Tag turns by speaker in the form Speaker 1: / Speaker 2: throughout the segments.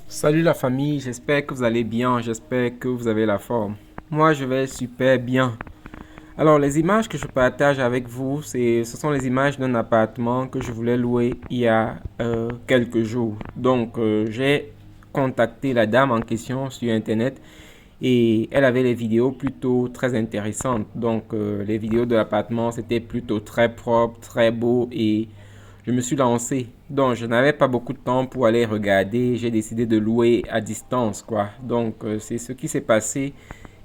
Speaker 1: Salut la famille, j'espère que vous allez bien, j'espère que vous avez la forme. Moi, je vais super bien. Alors, les images que je partage avec vous, ce sont les images d'un appartement que je voulais louer il y a quelques jours. Donc, j'ai contacté la dame en question sur Internet et elle avait les vidéos plutôt très intéressantes. Donc, les vidéos de l'appartement, c'était plutôt très propre, très beau et je me suis lancé. Donc, je n'avais pas beaucoup de temps pour aller regarder. J'ai décidé de louer à distance, quoi. Donc, c'est ce qui s'est passé.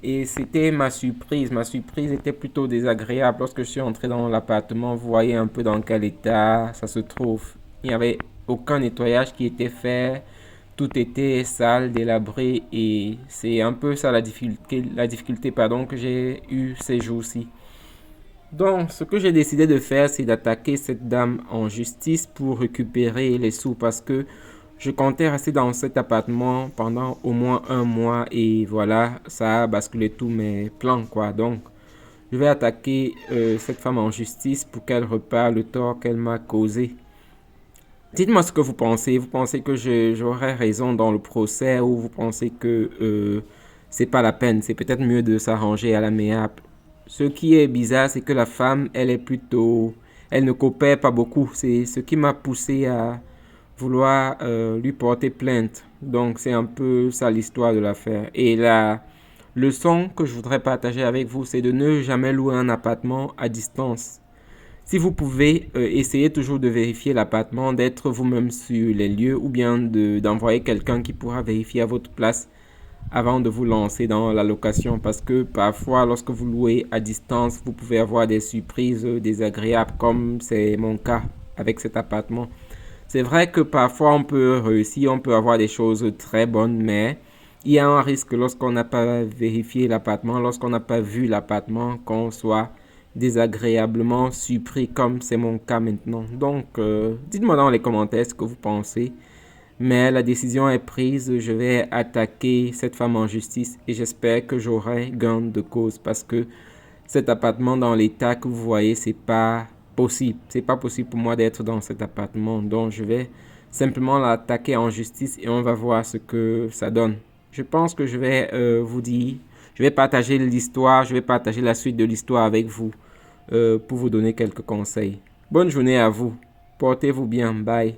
Speaker 1: Et c'était ma surprise. Ma surprise était plutôt désagréable. Lorsque je suis entré dans l'appartement, vous voyez un peu dans quel état ça se trouve. Il n'y avait aucun nettoyage qui était fait. Tout était sale, délabré. Et c'est un peu ça la difficulté pardon, que j'ai eu ces jours-ci. Donc, ce que j'ai décidé de faire, c'est d'attaquer cette dame en justice pour récupérer les sous parce que je comptais rester dans cet appartement pendant au moins un mois et voilà, ça a basculé tous mes plans, quoi. Donc, je vais attaquer cette femme en justice pour qu'elle repare le tort qu'elle m'a causé. Dites-moi ce que vous pensez. Vous pensez que j'aurai raison dans le procès ou vous pensez que c'est pas la peine. C'est peut-être mieux de s'arranger à l'amiable. Ce qui est bizarre, c'est que la femme, elle est plutôt, elle ne coopère pas beaucoup. C'est ce qui m'a poussé à vouloir lui porter plainte. Donc c'est un peu ça l'histoire de l'affaire. Et la leçon que je voudrais partager avec vous, c'est de ne jamais louer un appartement à distance. Si vous pouvez, essayer toujours de vérifier l'appartement, d'être vous-même sur les lieux ou bien d'envoyer quelqu'un qui pourra vérifier à votre place avant de vous lancer dans la location parce que parfois lorsque vous louez à distance, vous pouvez avoir des surprises désagréables comme c'est mon cas avec cet appartement. C'est vrai que parfois on peut réussir, on peut avoir des choses très bonnes, mais il y a un risque lorsqu'on n'a pas vérifié l'appartement, lorsqu'on n'a pas vu l'appartement, qu'on soit désagréablement surpris comme c'est mon cas maintenant. Donc, dites-moi dans les commentaires ce que vous pensez. Mais la décision est prise, je vais attaquer cette femme en justice et j'espère que j'aurai gain de cause parce que cet appartement dans l'état que vous voyez, c'est pas possible. C'est pas possible pour moi d'être dans cet appartement. Donc je vais simplement l'attaquer en justice et on va voir ce que ça donne. Je pense que je vais vous dire, je vais partager l'histoire, je vais partager la suite de l'histoire avec vous pour vous donner quelques conseils. Bonne journée à vous. Portez-vous bien. Bye.